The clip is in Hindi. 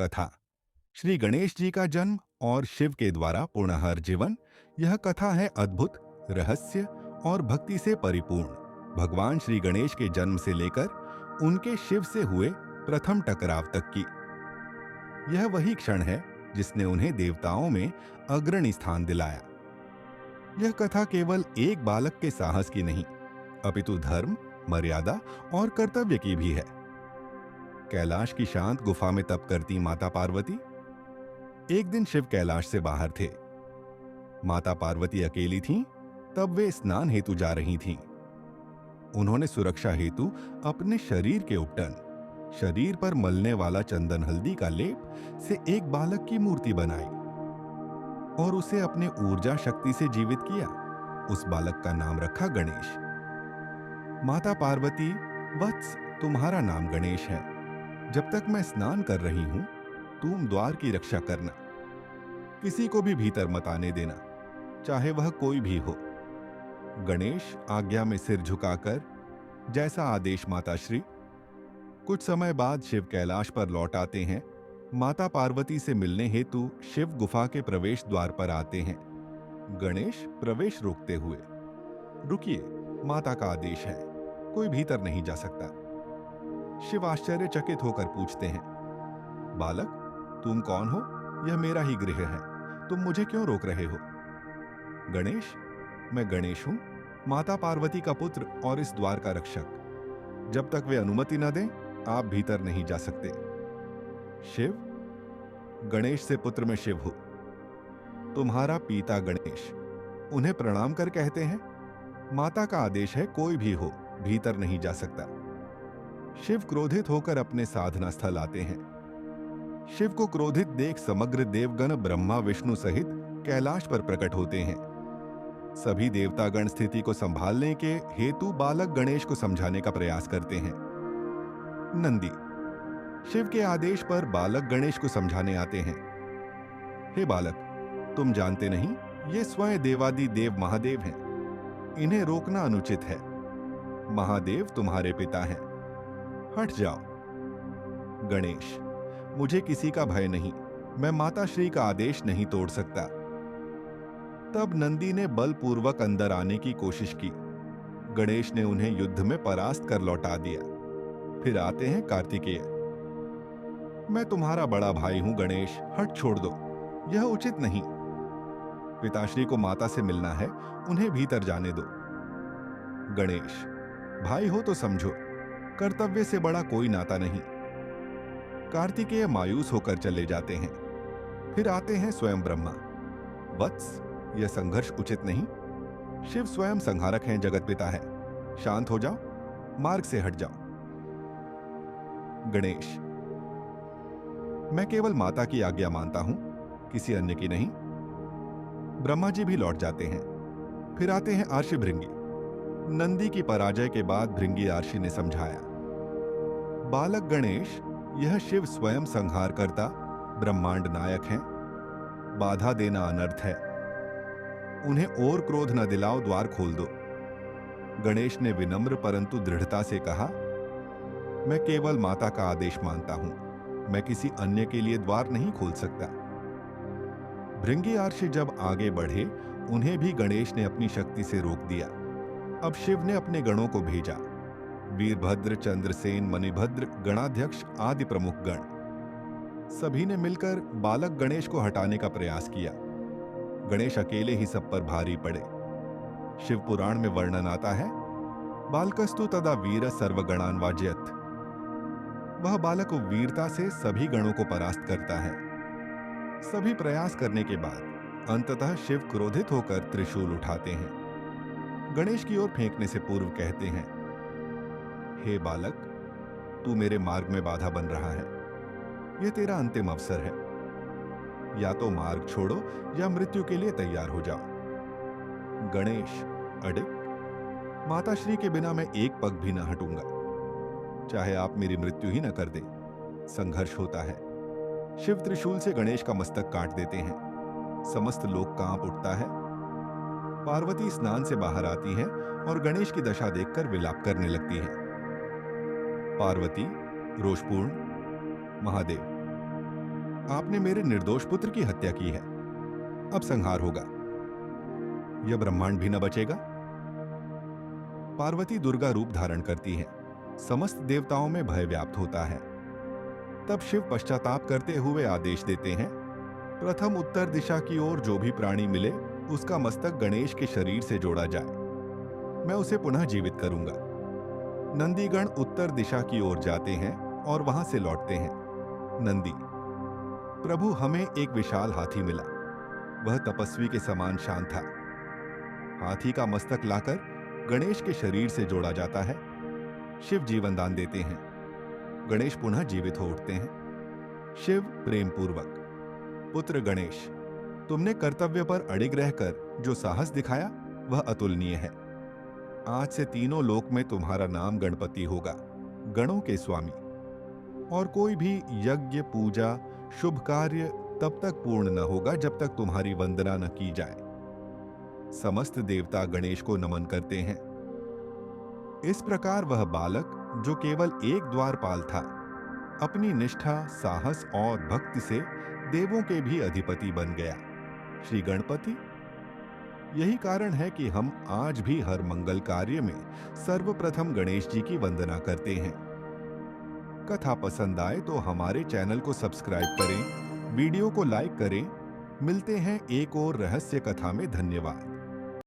कथा। श्री गणेश जी का जन्म और शिव के द्वारा पुनर्जीवन। यह कथा है अद्भुत, रहस्य और भक्ति से परिपूर्ण। भगवान श्री गणेश के जन्म से लेकर उनके शिव से हुए प्रथम टकराव तक की। यह वही क्षण है जिसने उन्हें देवताओं में अग्रणी स्थान दिलाया। यह कथा केवल एक बालक के साहस की नहीं, अपितु धर्म, मर्यादा और कर्तव्य की भी है। कैलाश की शांत गुफा में तप करती माता पार्वती। एक दिन शिव कैलाश से बाहर थे। माता पार्वती अकेली थीं, तब वे स्नान हेतु जा रही थीं। उन्होंने सुरक्षा हेतु अपने शरीर के उपटन, शरीर पर मलने वाला चंदन हल्दी का लेप से एक बालक की मूर्ति बनाई और उसे अपने ऊर्जा शक्ति से जीवित किया। उस बालक का नाम रखा गणेश। माता पार्वती, वत्स, तुम्हारा नाम गणेश है। जब तक मैं स्नान कर रही हूं, तुम द्वार की रक्षा करना। किसी को भी भीतर मत आने देना, चाहे वह कोई भी हो। गणेश आज्ञा में सिर झुकाकर, जैसा आदेश माताश्री। कुछ समय बाद शिव कैलाश पर लौट आते हैं। माता पार्वती से मिलने हेतु शिव गुफा के प्रवेश द्वार पर आते हैं। गणेश प्रवेश रोकते हुए, रुकिए, माता का आदेश है, कोई भीतर नहीं जा सकता। शिव आश्चर्यचकित होकर पूछते हैं, बालक, तुम कौन हो? यह मेरा ही गृह है, तुम मुझे क्यों रोक रहे हो? गणेश, मैं गणेश हूं, माता पार्वती का पुत्र और इस द्वार का रक्षक। जब तक वे अनुमति न दें, आप भीतर नहीं जा सकते। शिव, गणेश से पुत्र में शिव हूं। तुम्हारा पिता गणेश। उन्हें प्रणाम कर कहते हैं, माता का आदेश है, कोई भी हो भीतर नहीं जा सकता। शिव क्रोधित होकर अपने साधना स्थल आते हैं। शिव को क्रोधित देख समग्र देवगण ब्रह्मा विष्णु सहित कैलाश पर प्रकट होते हैं। सभी देवतागण स्थिति को संभालने के हेतु बालक गणेश को समझाने का प्रयास करते हैं। नंदी शिव के आदेश पर बालक गणेश को समझाने आते हैं। हे बालक, तुम जानते नहीं, ये स्वयं देवादि देव महादेव हैं। इन्हें रोकना अनुचित है। महादेव तुम्हारे पिता हैं, हट जाओ। गणेश, मुझे किसी का भय नहीं, मैं माता श्री का आदेश नहीं तोड़ सकता। तब नंदी ने बलपूर्वक अंदर आने की कोशिश की। गणेश ने उन्हें युद्ध में परास्त कर लौटा दिया। फिर आते हैं कार्तिकेय। मैं तुम्हारा बड़ा भाई हूं गणेश, हट छोड़ दो, यह उचित नहीं। पिताश्री को माता से मिलना है, उन्हें भीतर जाने दो। गणेश, भाई हो तो समझो, कर्तव्य से बड़ा कोई नाता नहीं। कार्तिकेय मायूस होकर चले जाते हैं। फिर आते हैं स्वयं ब्रह्मा। वत्स, यह संघर्ष उचित नहीं। शिव स्वयं संहारक हैं, जगत पिता है। शांत हो जाओ, मार्ग से हट जाओ। गणेश, मैं केवल माता की आज्ञा मानता हूं, किसी अन्य की नहीं। ब्रह्मा जी भी लौट जाते हैं। फिर आते हैं आर्षि भृंगी। नंदी की पराजय के बाद भृंगी आर्षि ने समझाया, बालक गणेश, यह शिव स्वयं संहार करता ब्रह्मांड नायक हैं। बाधा देना अनर्थ है। उन्हें और क्रोध न दिलाओ, द्वार खोल दो। गणेश ने विनम्र परंतु दृढ़ता से कहा, मैं केवल माता का आदेश मानता हूं, मैं किसी अन्य के लिए द्वार नहीं खोल सकता। भृंगी आर्षि जब आगे बढ़े, उन्हें भी गणेश ने अपनी शक्ति से रोक दिया। अब शिव ने अपने गणों को भेजा। वीरभद्र, चंद्रसेन, मणिभद्र, गणाध्यक्ष आदि प्रमुख गण, सभी ने मिलकर बालक गणेश को हटाने का प्रयास किया। गणेश अकेले ही सब पर भारी पड़े। शिव पुराण में वर्णन आता है, बालकस्तु तदा वीर सर्वगणान वाजयत। वह बालक वीरता से सभी गणों को परास्त करता है। सभी प्रयास करने के बाद अंततः शिव क्रोधित होकर त्रिशूल उठाते हैं। गणेश की ओर फेंकने से पूर्व कहते हैं, हे बालक, तू मेरे मार्ग में बाधा बन रहा है। यह तेरा अंतिम अवसर है। या तो मार्ग छोड़ो या मृत्यु के लिए तैयार हो जाओ। गणेश अडिग, माताश्री के बिना मैं एक पग भी न हटूंगा, चाहे आप मेरी मृत्यु ही न कर दें। संघर्ष होता है। शिव त्रिशूल से गणेश का मस्तक काट देते हैं। समस्त लोक कांप उठता है। पार्वती स्नान से बाहर आती हैं और गणेश की दशा देखकर विलाप करने लगती हैं। पार्वती रोषपूर्ण, महादेव, आपने मेरे निर्दोष पुत्र की हत्या की है, अब संहार होगा। यह ब्रह्मांड भी न बचेगा। पार्वती दुर्गा रूप धारण करती हैं। समस्त देवताओं में भय व्याप्त होता है। तब शिव पश्चाताप करते हुए आदेश देते हैं, प्रथम उत्तर दिशा की ओर जो भी प्राणी मिले उसका मस्तक गणेश के शरीर से जोड़ा जाए, मैं उसे पुनः जीवित करूंगा। नंदीगण उत्तर दिशा की ओर जाते हैं और वहां से लौटते हैं। नंदी, प्रभु हमें एक विशाल हाथी मिला, वह तपस्वी के समान शांत था। हाथी का मस्तक लाकर गणेश के शरीर से जोड़ा जाता है। शिव जीवन दान देते हैं, गणेश पुनः जीवित हो उठते हैं। शिव प्रेम पूर्वक, पुत्र गणेश, तुमने कर्तव्य पर अड़िग रहकर जो साहस दिखाया वह अतुलनीय है। आज से तीनों लोक में तुम्हारा नाम गणपति होगा, गणों के स्वामी। और कोई भी यज्ञ पूजा शुभ कार्य तब तक पूर्ण न होगा जब तक तुम्हारी वंदना न की जाए। समस्त देवता गणेश को नमन करते हैं। इस प्रकार वह बालक जो केवल एक द्वारपाल था, अपनी निष्ठा, साहस और भक्ति से देवों के भी अधिपति बन गया। श्री गणपति, यही कारण है कि हम आज भी हर मंगल कार्य में सर्वप्रथम गणेश जी की वंदना करते हैं। कथा पसंद आए तो हमारे चैनल को सब्सक्राइब करें, वीडियो को लाइक करें। मिलते हैं एक और रहस्य कथा में। धन्यवाद।